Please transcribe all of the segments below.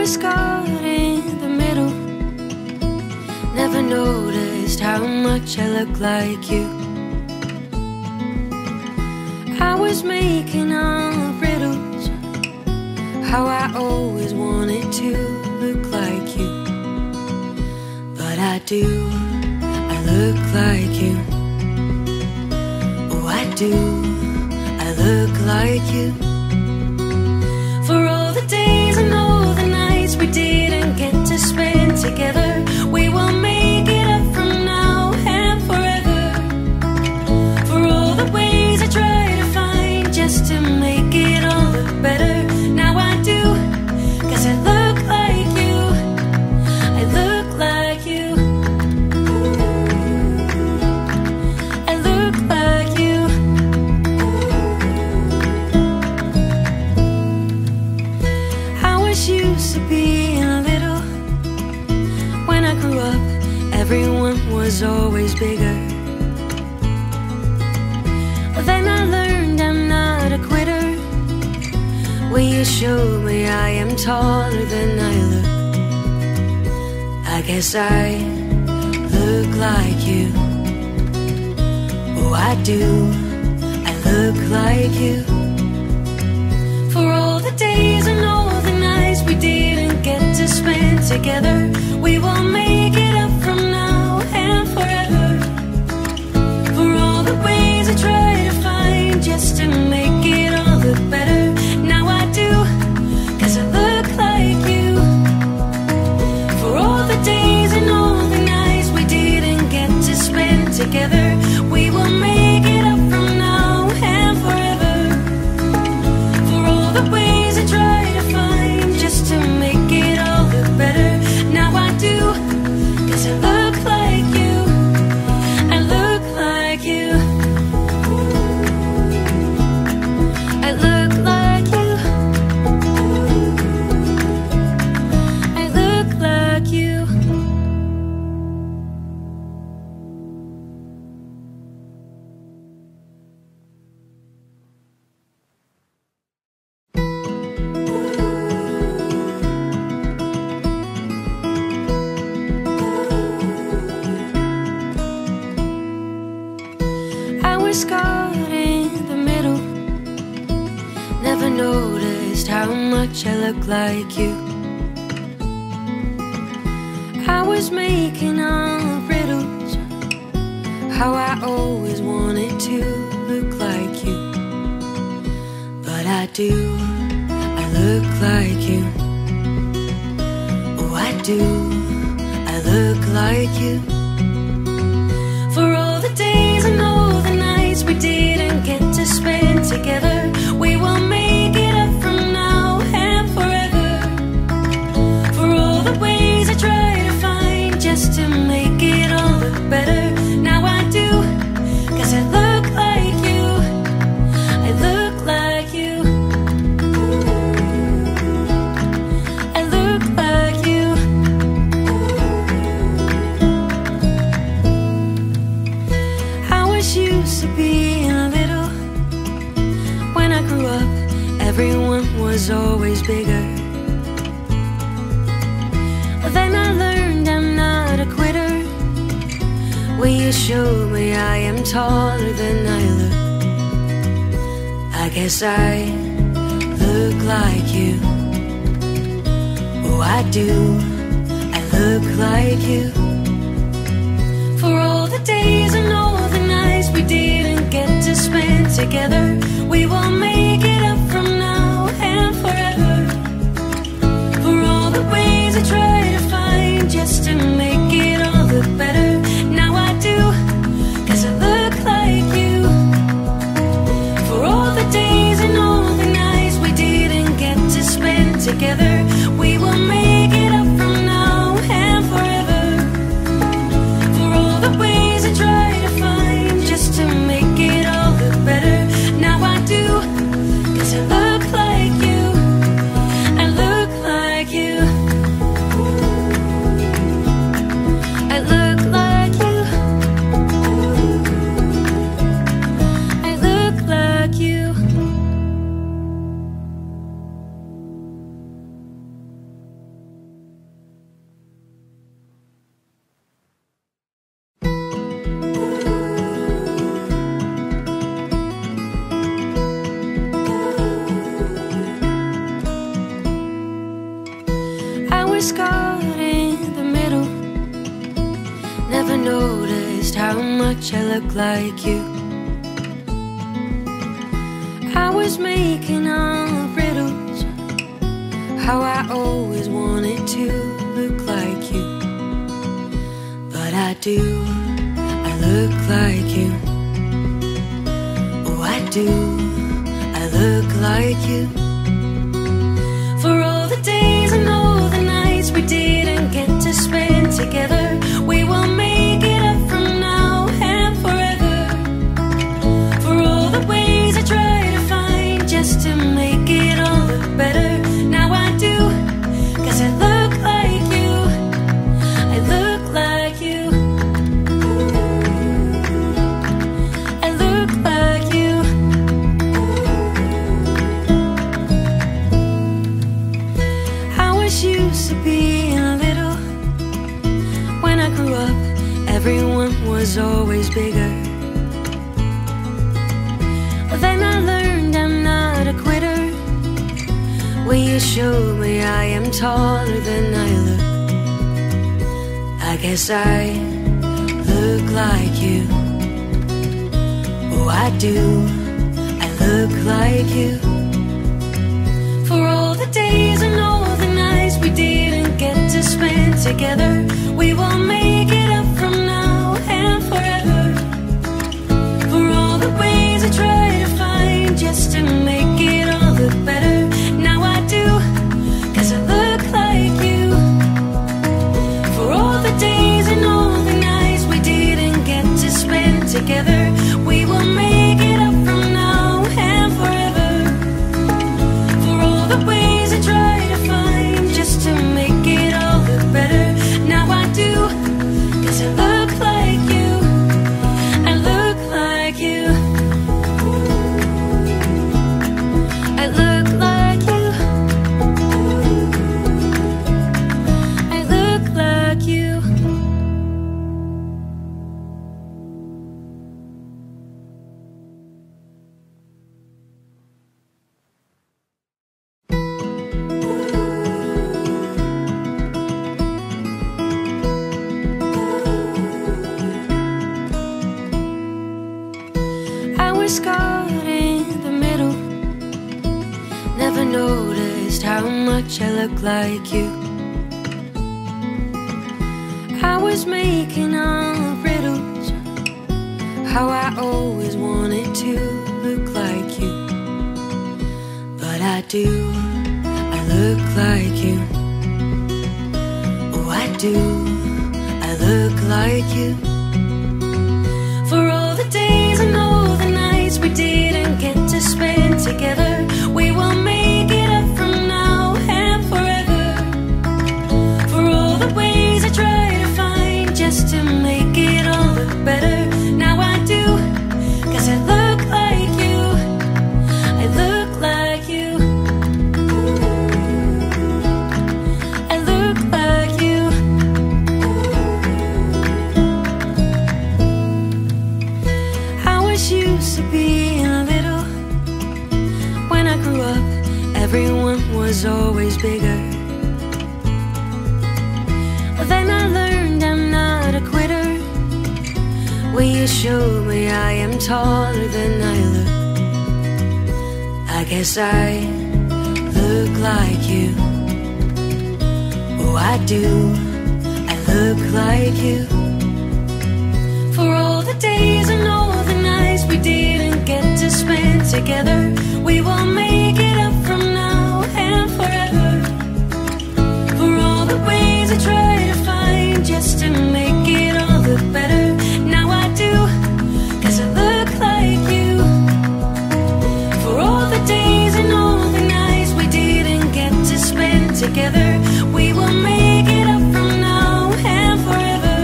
was caught in the middle. Never noticed how much I look like you. I was making all riddles, how I always wanted to look like you. But I do, I look like you. Oh, I do, I look like you. For all the days and all the nights we didn't get to spend together, we will make it up from now and forever. For all the ways I try to find just to make it all look better, now I do, 'cause I look like you, I look like you, I look like you. I was used to being little. When I grew up, everyone was always bigger. Then I learned I'm not a quitter. When you showed me I am taller than I look, I guess I look like you. Oh, I do, I look like you. For all the days and all the nights we didn't get to spend together, we will make it up from now and forever. For all the ways I try to find just to make it all look better, now I do, 'cause I look like you. For all the days and all the nights we didn't get to spend together, we will make it up from now and forever. For all the ways I try to find just to make it all look better, now I do, 'cause I look like you, I look like you, I look like you, I look like you. I was caught in the middle. Never noticed how much I look like you. I was making all riddles, how I always wanted to look like you. But I do, I look like you. Oh, I do, I look like you. For all the days and all the nights we didn't get to spend together, we will make it up from now and forever. For all the ways I try to find just to make it all look better, now I do, 'cause I look like you, I look like you, I look like you. I was used to being little. When I grew up, everyone was always bigger. Then I learned I'm not a quitter. When you showed me I am taller than I look, I guess I look like you. Oh, I do, I look like you. For all the days and all the nights we didn't get to spend together, we will make it up from now and forever. For all the ways I try to find just to make it all look better, now I do, 'cause I look like you. For all the days and all the nights we didn't get to spend together, we will make it up from now and forever. For all the ways I try to find just to make it all look better, now I do. Never noticed how much I look like you. I was making all the riddles, how I always wanted to look like you. But I do, I look like you. Oh, I do, I look like you. For all the days and all the nights we didn't get to spend together, we will make it up from now and forever. For all the ways I try to find just to make it all look better, now I do, 'cause I look like you. I look like you. I look like you. I was used to being little. When I grew up, everyone was always bigger. Then I learned I'm not a quitter. Will you show me I am taller than I look? I guess I look like you. Oh, I do, I look like you. For all the days and all the nights we didn't get to spend together, we will make it up from now and forever. For all the ways I try to find just to make it all look better, now I do, 'cause I look like you. For all the days and all the nights we didn't get to spend together, we will make it up from now and forever. For all the ways I try to find just to make it all look better, now I do, 'cause I look like you. I look like you. I look like you. I look like you. I was scarred in the middle. Never noticed how much I look like you. I was making all the riddles, how I always wanted to look like you. But I do, I look like you. Oh, I do, I look like you. For all the days and all the nights we didn't get to spend together, we will make it up from now and forever. For all the ways I try to find just to make it all look better, now I do, 'cause I look like you. I look like you. I look like you. I was used to being little. When I grew up, everyone was always bigger. Then I learned I'm not a quitter. Will you show me I am taller than I look? I guess I look like you. Oh, I do, I look like you. For all the days and all the nights we didn't get to spend together, we will make it up from now and forever. For all the ways I try to find just to make it all look better, now I do, 'cause I look like you. For all the days and all the nights we didn't get to spend together, we will make it up from now and forever.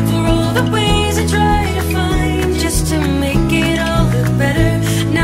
For all the ways I try to find just to make it all look better, now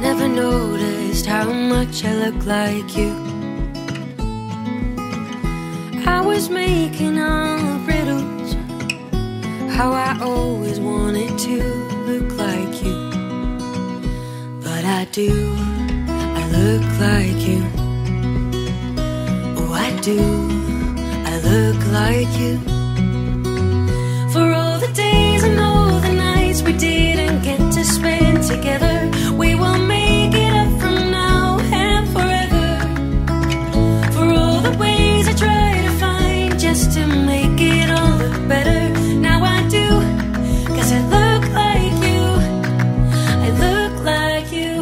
Never noticed how much I look like you. I was making all the riddles, how I always wanted to look like you. But I do, I look like you. Oh, I do, I look like you. For all the days and all the nights we didn't get to spend together, we will make it up from now and forever. For all the ways I try to find just to make it all look better, now I do, 'cause I look like you. I look like you.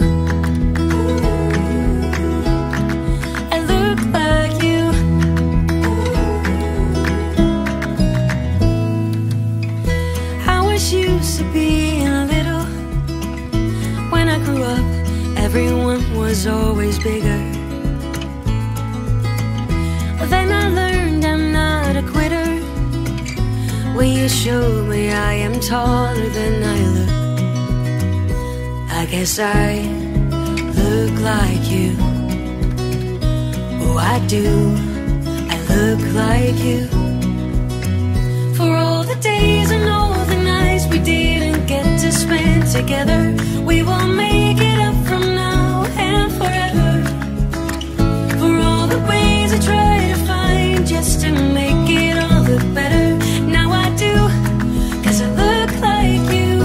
I look like you. I was used to being little. When I grew up, everyone was always bigger. Then I learned I'm not a quitter. Will you show me I am taller than I look? I guess I look like you. Oh, I do, I look like you. For all the days and all the nights we didn't get to spend together, we will make it up from now and forever. For all the ways I try to find just to make it all look better, now I do, 'cause I look like you.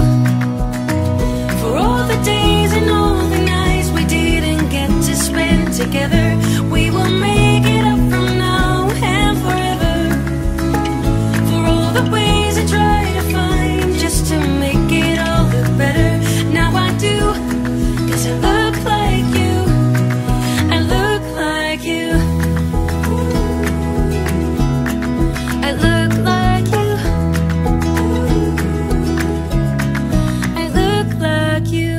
For all the days and all the nights we didn't get to spend together, we will make it up from now and forever. For all the ways I try to find just to make it all look better, now I do, 'cause I look like you. I look like you. I look like you. I look like you.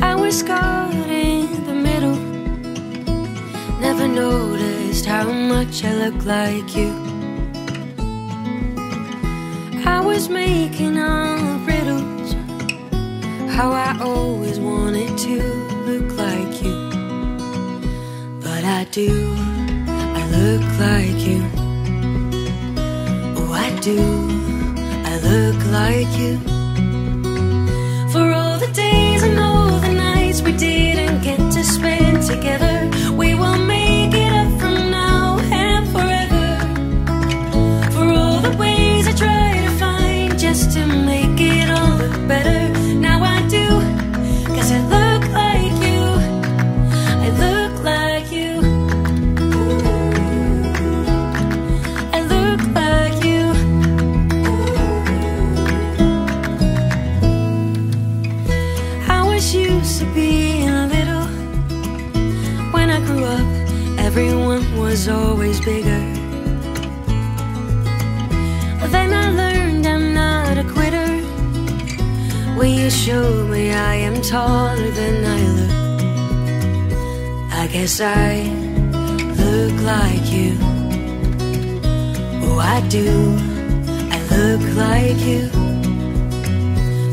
I was caught in the middle. Never noticed how much I look like you. I was making all the riddles, how I always wanted to look like you. But I do, I look like you. Oh, I do, I look like you. For all the days and all the nights we didn't get to spend together, we will make it up from now and forever. For all the ways I try to find just to make it all look better, now I do, 'cause I look like you. I look like you. I look like you. I was used to being little. When I grew up, everyone was always bigger. Then I learned I'm not a quitter. Will you show me I am taller than I look? I guess I look like you. Oh, I do, I look like you.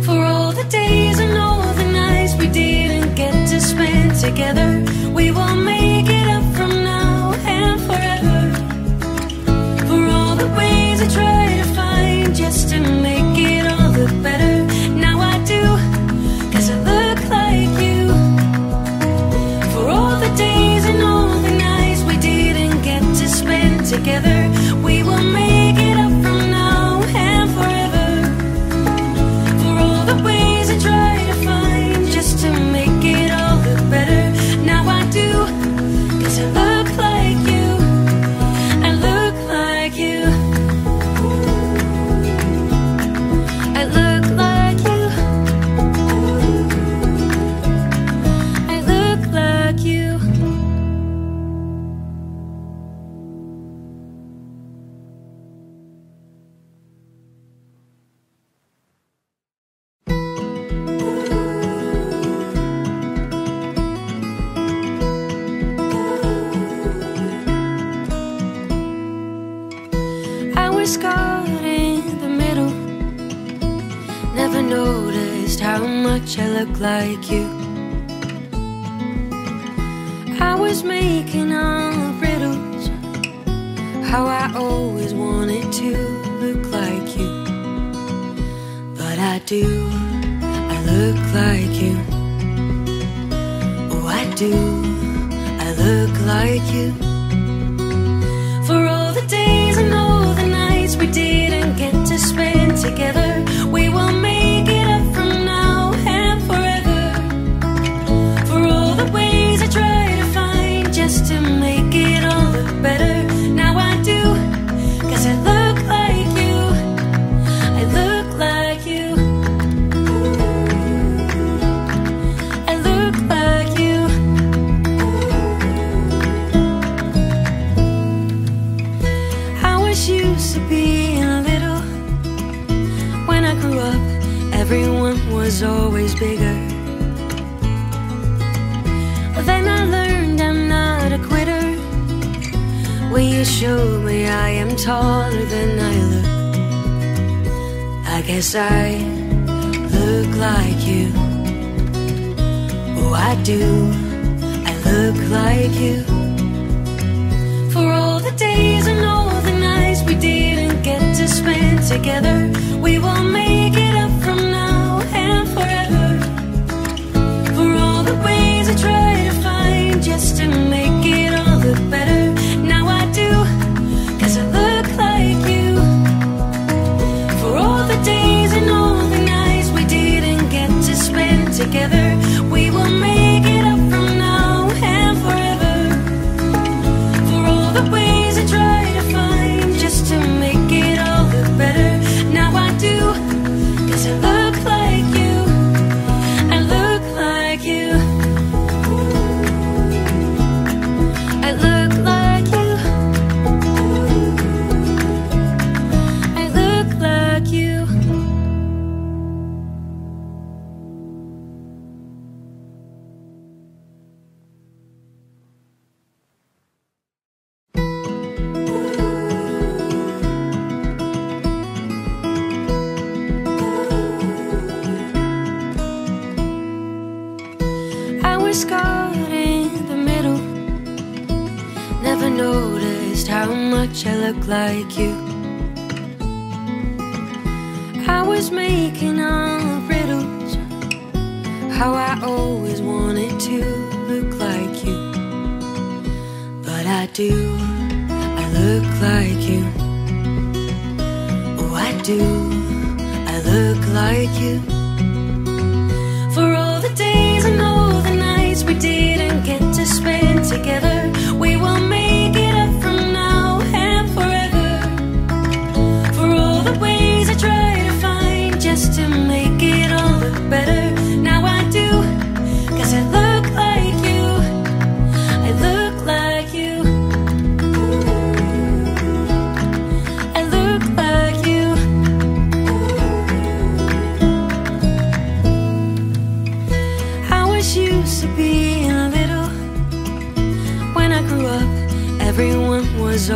For all the days and all the nights we didn't get to spend together, we will make it up from now and forever. For all the ways I try to find just to make it all look better, now I do, 'cause I look like you. For all the days and all the nights we didn't get to spend together, we will make it up from now and forever. For all the ways I try to find just to make it all look better, now I do, how much I look like you. I was making all the riddles, how I always wanted to look like you. But I do, I look like you. Oh, I do, I look like you. For all the days and all the nights we didn't get to spend together, we will make it up from now and forever. For all the ways I try to find just to make it all look better, now I do, 'cause I look like you. I look like you. I look like you. I was used to being little. When I grew up, everyone was always bigger. Then I learned I'm not a quitter. When you showed me I am taller than I look, I guess I look like you. Oh, I do, I look like you. For all the days and all the nights we didn't get to spend together, we will make it up from now and forever. For all the ways I try to find just to make it all look better, now I do, 'cause I look like you. For all the days and all the nights we didn't get to spend together, we will make it up from now and forever. For all the ways I try to find just to make it all look better, now I do, 'cause I look like you. I look like you. I look like you. I look like you. I was caught in the middle, never noticed how much I look like you. I was making all the riddles, how I always wanted to look like you. But I do, I look like you. Oh, I do, I look like you. For all the days and all the nights we didn't get to spend together, we will make it up from now and forever. For all the ways I try to find just to make it all look better, now I do, 'cause I look like you. I look like you. I look like you. I was used to being little. When I grew up, everyone was